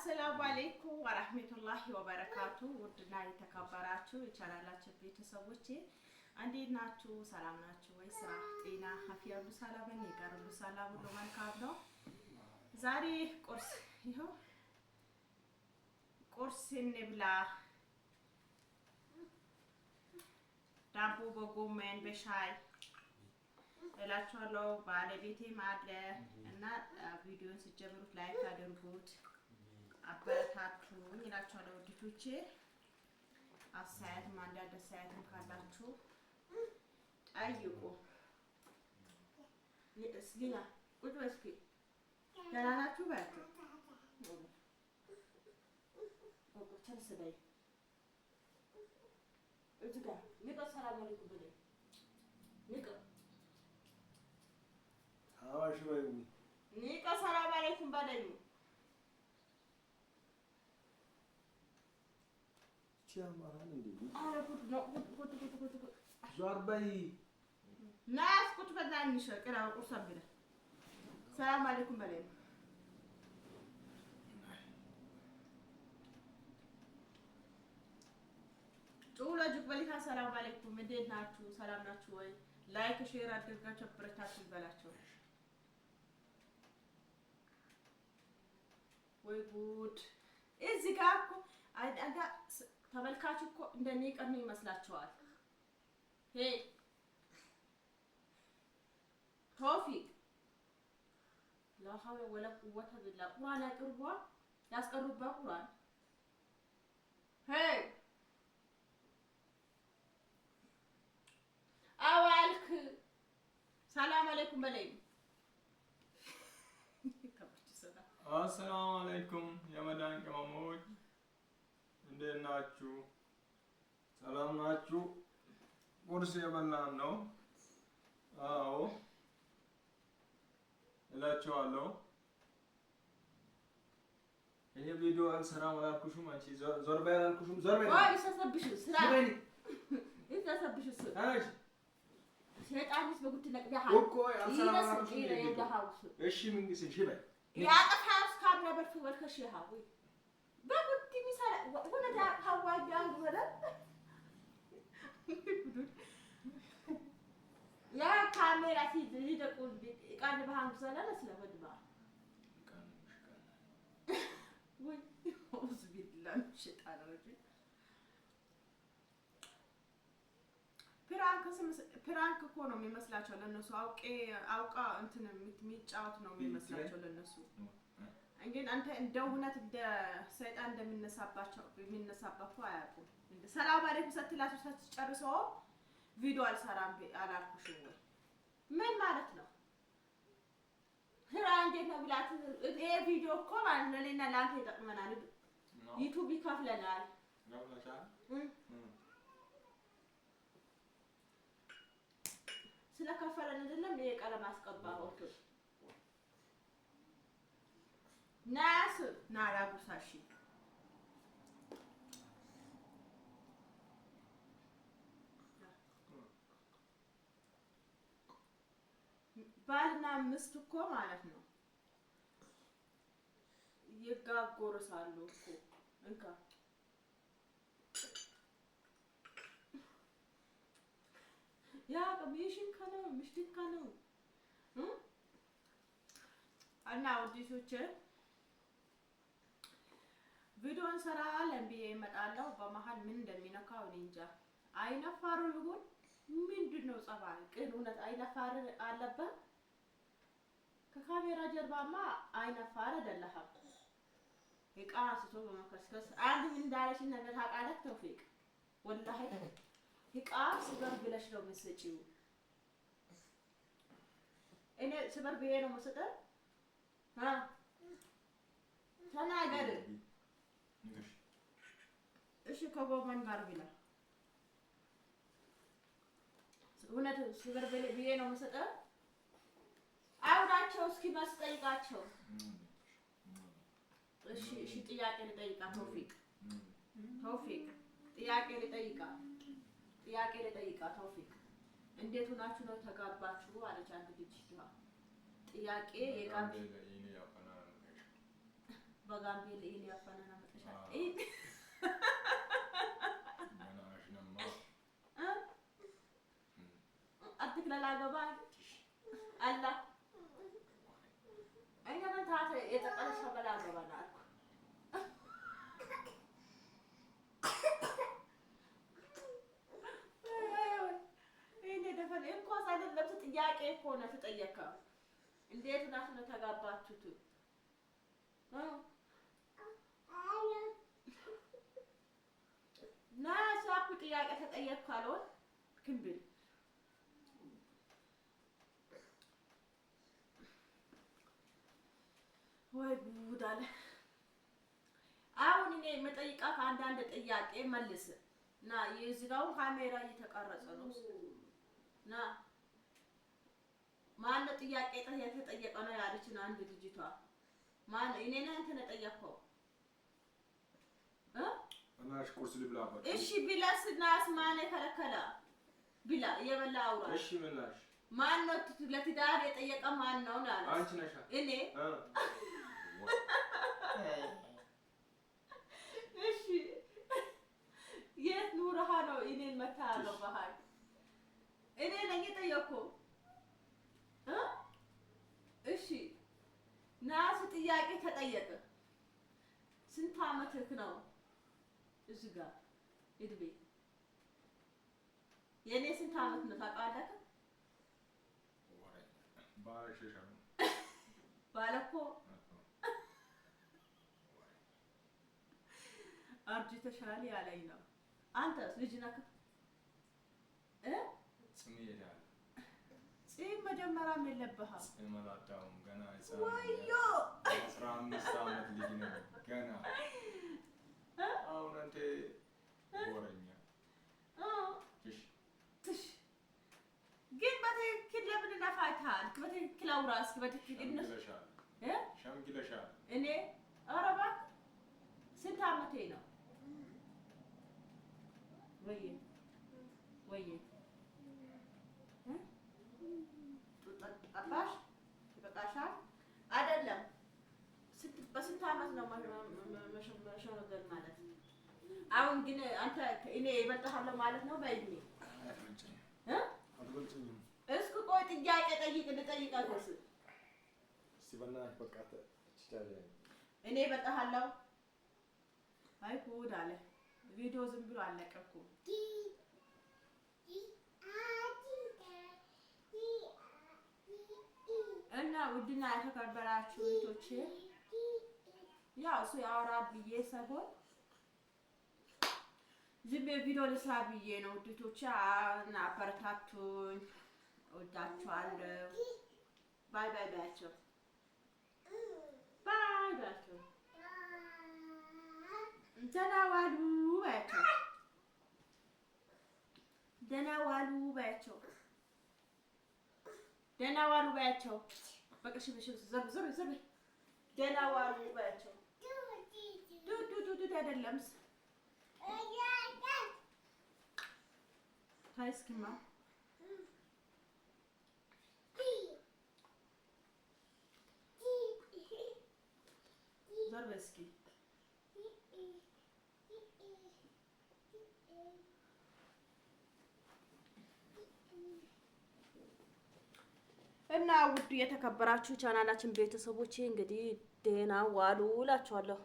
አሰላሙ አለይኩም ወራህመቱላሂ ወበረካቱ። ውድና የተከበራችሁ የቻናላችን ቤተሰቦቼ እንዴት ናችሁ? ሰላም ናችሁ ወይ? ስራ፣ ጤና፣ አፍያ ሁሉ ሰላም ነው? የቀረ ሁሉ ሰላም ሁሉ መልካም ነው። ዛሬ ቁርስ እንብላ። ዳቦ በጎመን በሻይ እላችኋለሁ። ባለቤቴም አለ እና ቪዲዮን ስትጀምሩት ላይክ አድርጉት፣ አበረታቱኝ እላችኋለሁ። ውድቶቼ አስተያየትም አንዳንድ አስተያየትም ካላችሁ ጠይቁ። እስኪና ቁጭ በይ እስኪ ደህና ናችሁ? በያቸው ቸርስ በይ እዚህ ጋር ንቀ ሰላም አለይኩም በለኝ ንቀ አዋሽ በይ ንቀ ሰላም አለይኩም በለኝ። ቻማራን እንዴ አረኩት ነው ቁጥ ዞር በይ ናስ ቁጭ በላኝ ሸቀራ ቁርስ አብለ ሰላም አለይኩም በለኝ። ጩለጅክ በሊካ ሰላም አለይኩም እንዴት ናችሁ? ሰላም ናችሁ ወይ? ላይክ ሼር አድርጋችሁ አበረታቱ ይበላችሁ። ወይ ጉድ! እዚህ ጋር እኮ አንዳ ተመልካቹ እኮ እንደኔ ቀን ይመስላችኋል። ሄ ቶፊቅ ላ ሐውለ ወላ ቁወተ ቢላ ቁርአን ያስቀሩባ ቁርአን ሄ አዋልክ ሰላም አለይኩም በለኝ። አሰላሙ አለይኩም የመዳን ቅመሞች እንዴት ናችሁ? ሰላም ናችሁ? ቁርስ የበላን ነው። አዎ እላችኋለሁ። ይሄ ቪዲዮ አልሰራም አላልኩሽም? አንቺ ዞር በይ አላልኩሽም? ዞር በይ ወይ ሰሰብሽ ስራ ይተሰብሽ ስራ አሽ ሸይጣንስ በጉት ለቅዳህ እኮ አልሰራም አላልኩሽም? እሺ ምን ግስል እሺ በይ ያጠፋስ ካምራ በርፍ ወርከሽ ይሃው በጉት ሚሰራ ወነዳ ሐዋጃን ወለ ያ ካሜራ ሲደቁል ቃል በሃንግ ሰላም ስለወድባ ወይ ኡዝ ቢላህ ሸይጣን ረጅ ፕራንክ እኮ ነው የሚመስላቸው ለነሱ። አውቃ እንትን የሚጫወት ነው የሚመስላቸው ለነሱ። እንግዲህ አንተ እንደ እውነት እንደ ሰይጣን የሚነሳባቸው አያውቁም። ሰላም አለይኩም ስትላችሁ ስትጨርሰው ቪዲዮ አልሰራም አላልኩሽም ወይ? ምን ማለት ነው? ስራ እንዴት ነው ብላት ይሄ ቪዲዮ እኮ ማለት ነው ለኔና ለአንተ ይጠቅመናል። ዩቲዩብ ይከፍለናል። ስለከፈለን አይደለም ይሄ ቀለም አስቀባው ወጥቶ ናስ ናራጉሳሺ ባልና ሚስት እኮ ማለት ነው ይጋጎርሳሉ እኮ እንካ ያ ከሚሽን ካለው ምሽት ካለው እና ወዲሶች ቪዲዮን ሰራለን ብዬ እመጣለሁ። በመሃል ምን እንደሚነካው እኔ እንጃ። አይነፋሩ ይሁን ምንድነው ጸባይ? ቅን እውነት አይነፋር አለበት። ከካሜራ ጀርባማ አይነፋር አይደለህም። ይቃስቶ በመከስከስ አንድ ምን እንዳለሽ ነገር ታውቃለህ ተውፊቅ? ወላሂ ይቃስ ስበር ብለሽ ነው የምትሰጪው። እኔ ስበር ብዬ ነው የምሰጠው። ተናገር እሺ። ከጎመን ጋር ብላ እውነት ስበር ብዬ ነው የምሰጠው። አውራቸው እስኪ መስጠይቃቸው። እሺ ጥያቄ ልጠይቃ ተውፊቅ ጥያቄ ልጠይቃ ተውፊቅ እንዴት ሆናችሁ ነው ተጋባችሁ አለች አንድ ልጅ። ጥያቄ የጋብ በጋምቤላ ይሄን ያፈናና መጥሻል አጥክ ለላገባ አላ አይና ታተ የተቀለሽ በላገባ ናት እንኳን አይደለም ጥያቄ እኮ ነው ተጠየቀው እንዴት ናት ነው ተጋባችሁት ና ሳኩ ጥያቄ ተጠየቅኩ አልሆን ክንብል ወይ ጉድ አለ አሁን እኔ መጠይቃት አንዳንድ ጥያቄ መልስ ና የዚጋው ካሜራ እየተቀረጸ ነው ና ማን ጥያቄ የተጠየቀ ነው ያለችን አንድ ልጅቷ ማን እኔ ነኝ አንተ ነው ጠየቀው እናሽ ቁርስ ልብላበት እሺ ቢላስናስ ማን ከለከለ ቢላ የበላ አውራ እሺ ምላሽ ማን ነው ለትዳር የጠየቀ ማን ነው አለ አንቺ ነሽ እኔ እሺ የት ኑረሃ ነው እኔን መታለው ባህል እኔ ነኝ የጠየቀው እሺ ናስ ጥያቄ ተጠየቀ ስንት አመትህ ነው እዚህ ጋር እድሜ የኔ ስንት አመት ነው ታውቃለህ ባለሽሻው ባለኮ አርጅተሻል ያለኝ ነው አንተስ ልጅ ነህ ጽም ይላል ጽም መጀመሪያም የለብህም ጽም አላጣውም ገና ወዮ 15 አመት ልጅ ነው ገና አሁን አንተ ወረኛ ትሽ ግን በትክክል ለምን ነፋታል በትክክል አውራስ በትክክል ሸምግለሻል እኔ ኧረ እባክህ ስንት አመቴ ነው ወይዬ ጠጣሽ ይበቃሻል አይደለም በስንት አመት ነው መሸመገል ማለት አሁን ግን አንተ እኔ ይበልጥሃለሁ ማለት ነው በእድሜ አትበልጭኝም እስኪ ቆይ ጥያቄ ልጠይቅህ እስቲ በእናትህ በቃ ትችላለህ እኔ ይበልጥሃለሁ አይ ጉድ አለ ቪዲዮ ዝም ብሎ አለቀ እኮ እና ውድና የተከበራችሁ እህቶቼ ያው እሱ ያወራል ብዬ ሳይሆን ዝም ቪዲዮ ልስራ ብዬ ነው ውድቶቼ እና አበረታቱኝ እወዳችኋለሁ ባይ ባይ ባያቸው ባይ ባያቸው ደህና ዋሉ ባያቸው ደህና ዋሉ ባያቸው ደህና ዋሉ ባያቸው በቅሽ ዘብ ደህና ዋሉ ባያቸው ዱ አይደለም ታይስኪማ ዘርበስኪ እና ውድ የተከበራችሁ ቻናላችን ቤተሰቦቼ እንግዲህ ደህና ዋሉ እላችኋለሁ።